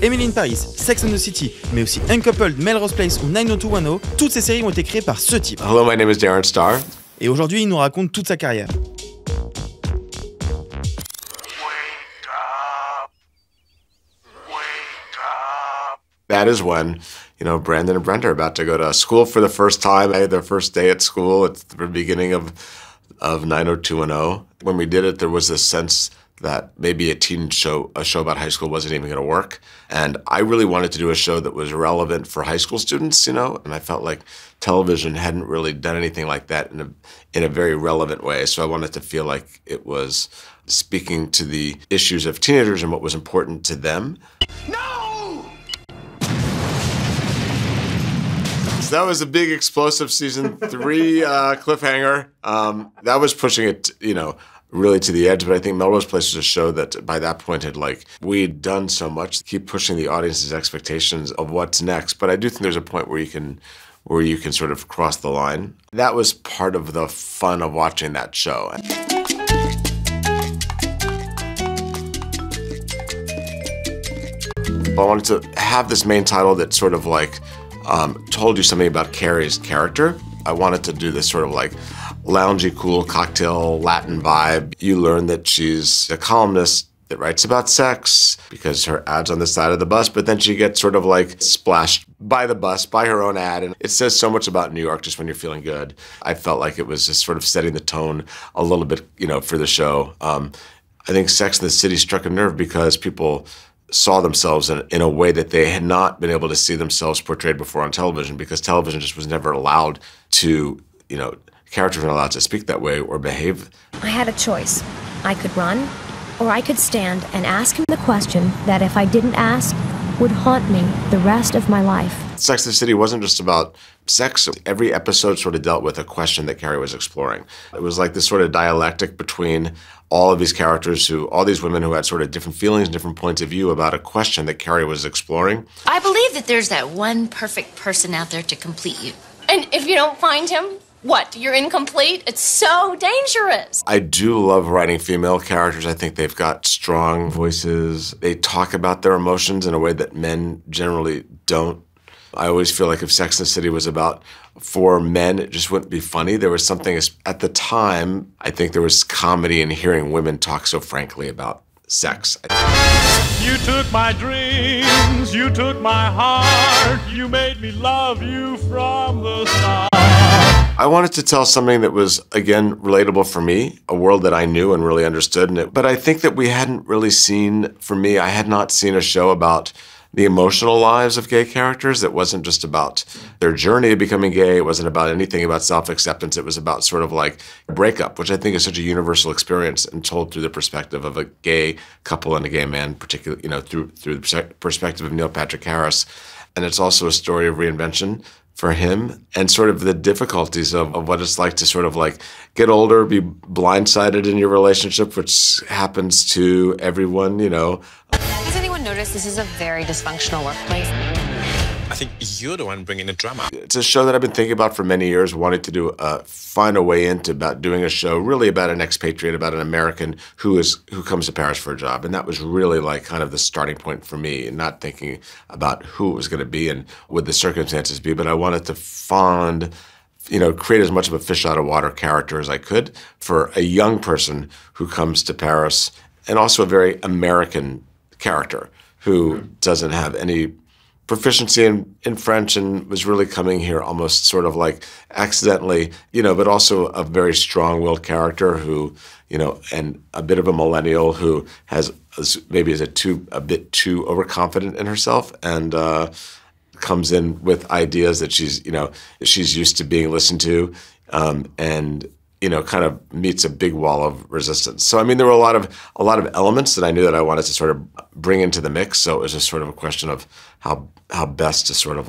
Emily in Paris, Sex and the City, mais aussi Uncoupled, Melrose Place ou 90210, toutes ces séries ont été créées par ce type. Hello, my name is Darren Star. Et aujourd'hui, il nous raconte toute sa carrière. That is when, Brandon and Brenda are about to go to school for the first time. Their first day at school. It's the beginning of 90210. When we did it, there was this sense that maybe a show about high school wasn't even going to work. And I really wanted to do a show that was relevant for high school students, and I felt like television hadn't really done anything like that in a very relevant way. So I wanted to feel like it was speaking to the issues of teenagers and what was important to them. No! So that was a big explosive season 3 cliffhanger. That was pushing it, really to the edge. But I think Melrose Place was a show that by that point had we'd done so much to keep pushing the audience's expectations of what's next. But I do think there's a point where you can sort of cross the line. That was part of the fun of watching that show. I wanted to have this main title that sort of told you something about Carrie's character. I wanted to do this sort of loungy, cool cocktail Latin vibe. You learn that she's a columnist that writes about sex because her ad's on the side of the bus, but then she gets sort of splashed by the bus, by her own ad. And it says so much about New York just when you're feeling good. I felt like it was just sort of setting the tone a little bit, for the show. I think Sex and the City struck a nerve because people saw themselves in a way that they had not been able to see themselves portrayed before on television, because television just was never allowed to, characters weren't allowed to speak that way or behave. I had a choice. I could run, or I could stand and ask him the question that if I didn't ask, would haunt me the rest of my life. Sex and the City wasn't just about sex. Every episode sort of dealt with a question that Carrie was exploring. It was like this sort of dialectic between all of these characters, all these women who had sort of different feelings and different points of view about a question that Carrie was exploring. I believe that there's that one perfect person out there to complete you. And if you don't find him, what, you're incomplete? It's so dangerous. I do love writing female characters. I think they've got strong voices. They talk about their emotions in a way that men generally don't. I always feel like if Sex and the City was about 4 men, it just wouldn't be funny. There was something, at the time, I think there was comedy in hearing women talk so frankly about sex. You took my dreams, you took my heart, you made me love you from the start. I wanted to tell something that was, again, relatable for me, a world that I knew and really understood. But I think that we hadn't really seen, for me, I had not seen a show about the emotional lives of gay characters. It wasn't just about their journey of becoming gay. It wasn't about anything about self-acceptance. It was about sort of a breakup, which I think is such a universal experience and told through the perspective of a gay couple and a gay man, particularly, through the perspective of Neil Patrick Harris. And it's also a story of reinvention for him and sort of the difficulties of what it's like to sort of get older, be blindsided in your relationship, which happens to everyone, Has anyone noticed this is a very dysfunctional workplace? I think you're the one bringing the drama. It's a show that I've been thinking about for many years, wanting to find a way into about doing a show really about an expatriate, about an American who comes to Paris for a job. And that was really kind of the starting point for me, and not thinking about who it was going to be and would the circumstances be, but I wanted to create as much of a fish out of water character as I could for a young person who comes to Paris, and also a very American character who doesn't have any proficiency in French and was really coming here almost sort of accidentally, but also a very strong-willed character who, and a bit of a millennial who is a bit too overconfident in herself, and comes in with ideas that she's used to being listened to, and kind of meets a big wall of resistance. So, there were a lot of elements that I knew that I wanted to sort of bring into the mix. So it was just sort of a question of how best to sort of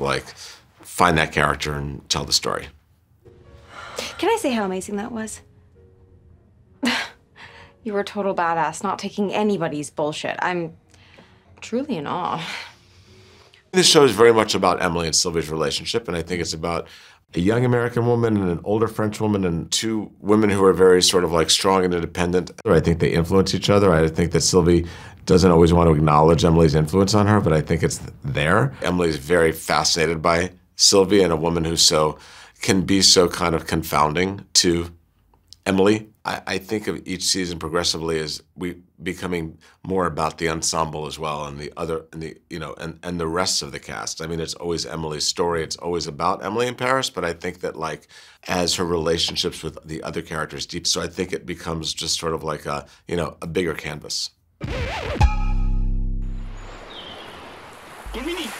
find that character and tell the story. Can I say how amazing that was? You were a total badass, not taking anybody's bullshit. I'm truly in awe. This show is very much about Emily and Sylvia's relationship, and I think it's about a young American woman and an older French woman, and two women who are very sort of like strong and independent. I think they influence each other. I think that Sylvie doesn't always want to acknowledge Emily's influence on her, but I think it's there. Emily's very fascinated by Sylvie, and a woman who can be so kind of confounding to Emily. I think of each season progressively as we becoming more about the ensemble as well, and and the rest of the cast. I mean, it's always Emily's story. It's always about Emily in Paris, but I think that like as her relationships with the other characters deep, so I think it becomes just sort of like a bigger canvas. Konbini.